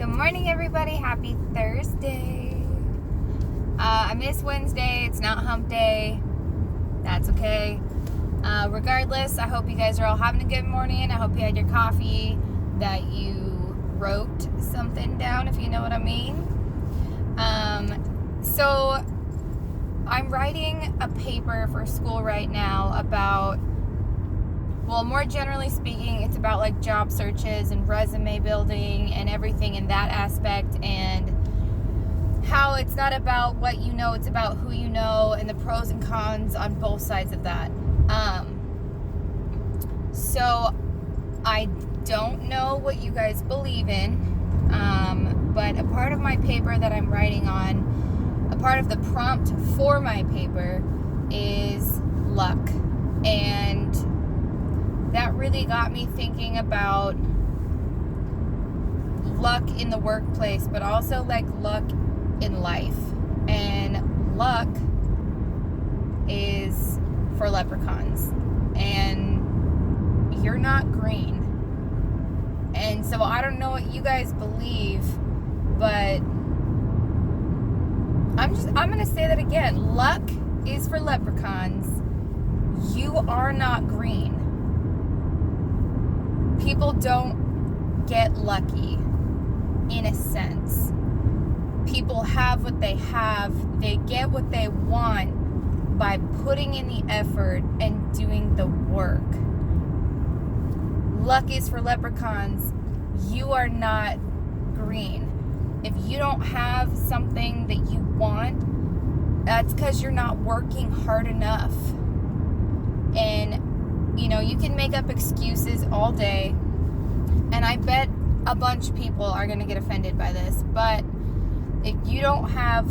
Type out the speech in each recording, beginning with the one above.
Good morning, everybody. Happy Thursday. I missed Wednesday. It's not hump day. That's okay. Regardless, I hope you guys are all having a good morning. I hope you had your coffee, that you wrote something down, if you know what I mean. So I'm writing a paper for school right now about, well, more generally speaking, it's about like job searches and resume building and everything in that aspect, and how it's not about what you know, it's about who you know, and the pros and cons on both sides of that. So I don't know what you guys believe in, but a part of my paper that I'm writing on, a part of the prompt for my paper is luck. And that really got me thinking about luck in the workplace, but also like luck in life. And luck is for leprechauns, and you're not green. And so I don't know what you guys believe, but I'm gonna say that again. Luck is for leprechauns. You are not green. People don't get lucky, in a sense. People have what they have. They get what they want by putting in the effort and doing the work. Luck is for leprechauns. You are not green. If you don't have something that you want, that's because you're not working hard enough. And, you know, you can make up excuses all day, and I bet a bunch of people are going to get offended by this, but if you don't have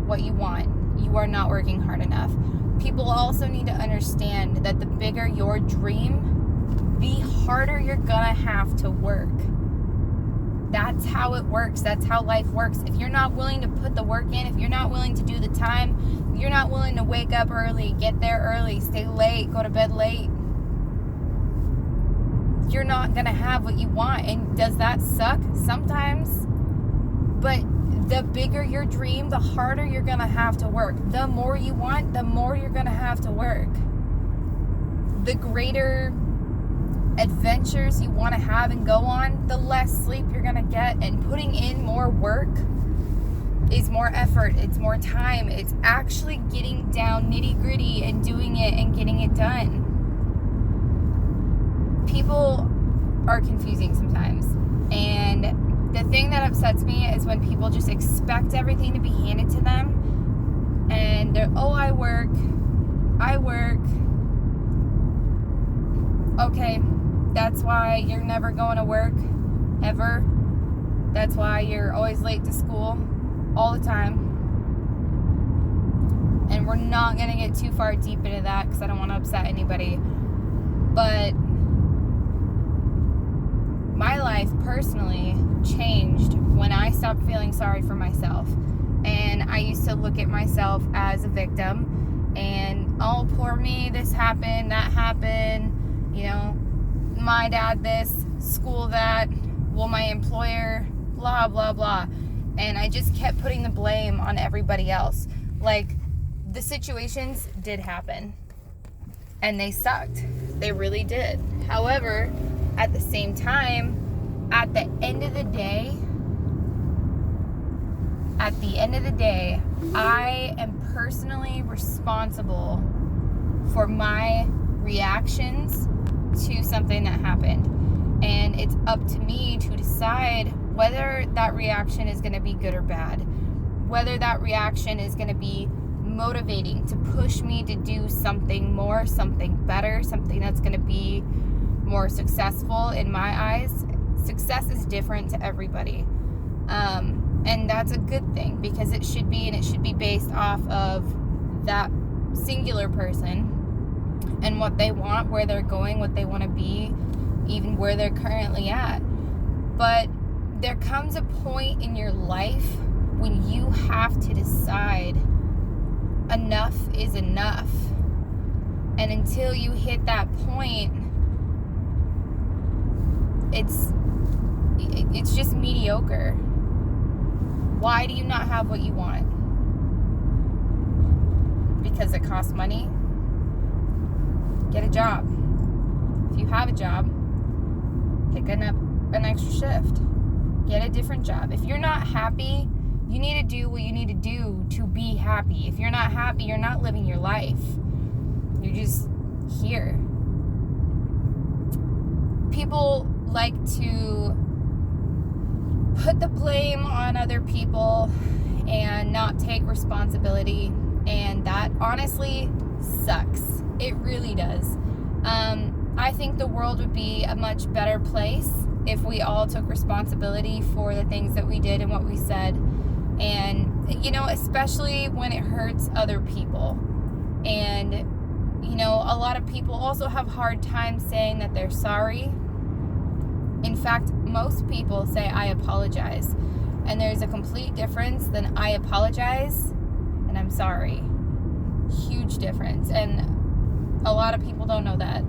what you want, you are not working hard enough. People also need to understand that the bigger your dream, the harder you're gonna have to work. That's how it works. That's how life works. If you're not willing to put the work in, if you're not willing to do the time, if you're not willing to wake up early, get there early, stay late, go to bed late, you're not gonna have what you want. And does that suck? Sometimes. But the bigger your dream, the harder you're gonna have to work. The more you want, the more you're gonna have to work. The greater adventures you want to have and go on, the less sleep you're gonna get. And putting in more work is more effort, it's more time, it's actually getting down nitty gritty and doing it and getting it done. People are confusing sometimes, and the thing that upsets me is when people just expect everything to be handed to them, and they're, oh, I work. Okay, that's why you're never going to work, ever. That's why you're always late to school, all the time. And we're not going to get too far deep into that because I don't want to upset anybody. But my life personally changed when I stopped feeling sorry for myself. And I used to look at myself as a victim. And, oh, poor me, this happened, that happened. You know, my dad this, school that, well, my employer, blah, blah, blah. And I just kept putting the blame on everybody else. Like, the situations did happen, and they sucked. They really did. However, at the same time, at the end of the day, I am personally responsible for my reactions to something that happened. And it's up to me to decide whether that reaction is going to be good or bad. Whether that reaction is going to be motivating to push me to do something more, something better, something that's going to be more successful in my eyes. Success is different to everybody. And that's a good thing, because it should be, and it should be based off of that singular person and what they want, where they're going, what they want to be, even where they're currently at. But there comes a point in your life when you have to decide enough is enough. And until you hit that point, it's just mediocre. Why do you not have what you want? Because it costs money? Get a job. If you have a job, pick an extra shift. Get a different job. If you're not happy, you need to do what you need to do to be happy. If you're not happy, you're not living your life. You're just here. People like to put the blame on other people and not take responsibility, and that honestly sucks. It really does. I think the world would be a much better place if we all took responsibility for the things that we did and what we said. And, especially when it hurts other people. And, a lot of people also have hard time saying that they're sorry. In fact, most people say, I apologize. And there's a complete difference than I apologize and I'm sorry. Huge difference. And a lot of people don't know that.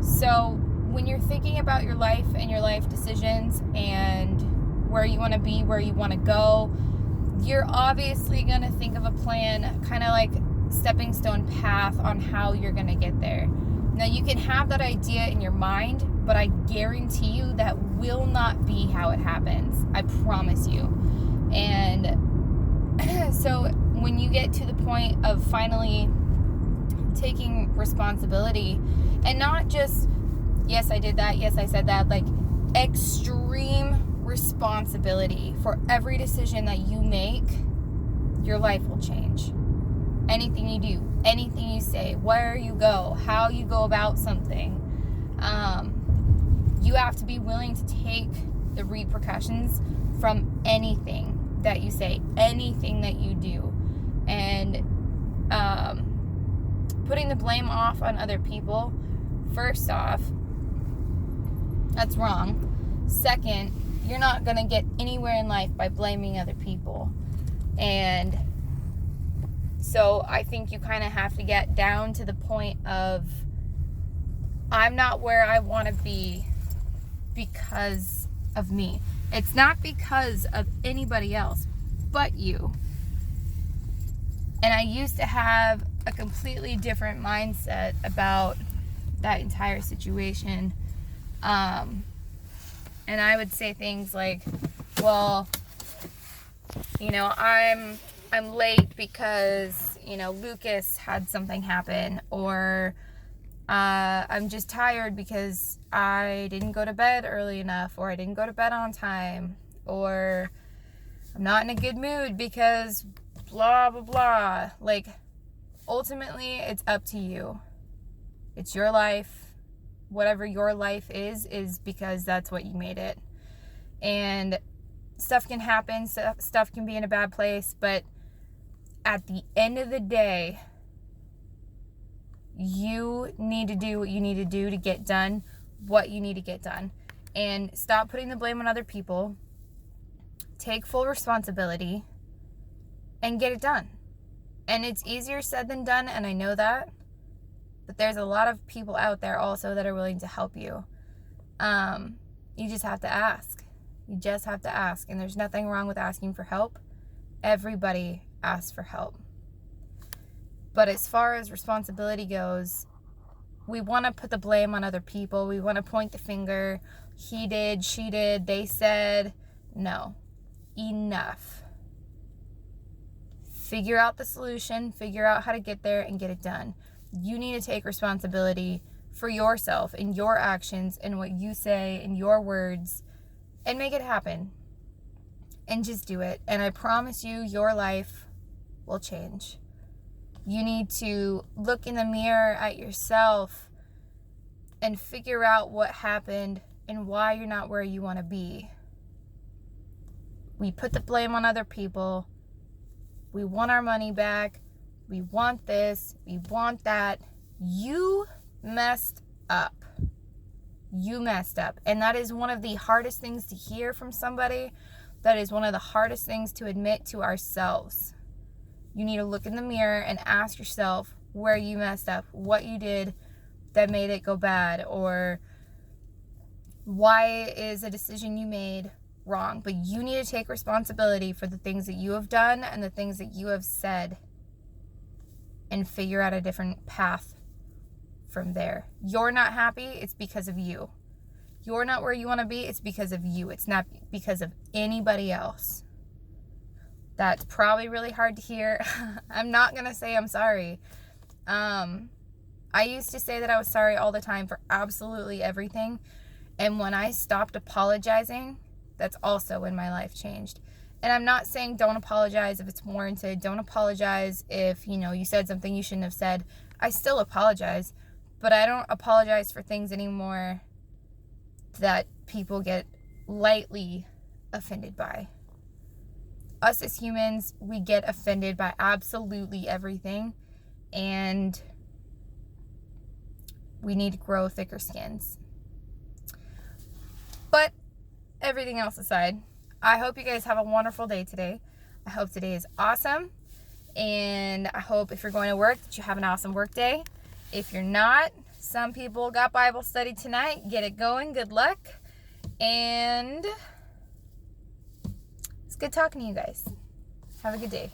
So when you're thinking about your life and your life decisions and where you want to be, where you want to go, you're obviously going to think of a plan, kind of like stepping stone path on how you're going to get there. Now, you can have that idea in your mind, but I guarantee you that will not be how it happens. I promise you. And so when you get to the point of finally taking responsibility, and not just, yes, I did that, yes, I said that, like extreme responsibility for every decision that you make, your life will change. Anything you do, anything you say, where you go, how you go about something, you have to be willing to take the repercussions from anything that you say, anything that you do. And putting the blame off on other people, first off, that's wrong. Second, you're not going to get anywhere in life by blaming other people. And so I think you kind of have to get down to the point of, I'm not where I want to be because of me. It's not because of anybody else but you. And I used to have a completely different mindset about that entire situation. And I would say things like, well, I'm late because, Lucas had something happen, or I'm just tired because I didn't go to bed early enough, or I didn't go to bed on time, or I'm not in a good mood because blah, blah, blah. Like, ultimately, it's up to you. It's your life. Whatever your life is because that's what you made it. And stuff can happen, stuff can be in a bad place, but at the end of the day, you need to do what you need to do to get done what you need to get done. And stop putting the blame on other people. Take full responsibility and get it done. And it's easier said than done, and I know that. But there's a lot of people out there also that are willing to help you. You just have to ask. You just have to ask. And there's nothing wrong with asking for help. Everybody asks for help. But as far as responsibility goes, we want to put the blame on other people. We want to point the finger. He did, she did, they said. No. Enough. Figure out the solution. Figure out how to get there and get it done. You need to take responsibility for yourself and your actions and what you say and your words, and make it happen. And just do it. And I promise you, your life will change. You need to look in the mirror at yourself and figure out what happened and why you're not where you want to be. We put the blame on other people. We want our money back. We want this. We want that. You messed up. You messed up. And that is one of the hardest things to hear from somebody. That is one of the hardest things to admit to ourselves. You need to look in the mirror and ask yourself where you messed up, what you did that made it go bad, or why is a decision you made wrong, but you need to take responsibility for the things that you have done and the things that you have said and figure out a different path from there. You're not happy, it's because of you. You're not where you want to be, it's because of you. It's not because of anybody else. That's probably really hard to hear. I'm not going to say I'm sorry. I used to say that I was sorry all the time for absolutely everything. And when I stopped apologizing, that's also when my life changed. And I'm not saying don't apologize if it's warranted. Don't apologize if, you said something you shouldn't have said. I still apologize, but I don't apologize for things anymore that people get lightly offended by. Us as humans, we get offended by absolutely everything, and we need to grow thicker skins. But everything else aside, I hope you guys have a wonderful day today. I hope today is awesome, and I hope if you're going to work that you have an awesome work day. If you're not, some people got Bible study tonight. Get it going. Good luck. And it's good talking to you guys. Have a good day.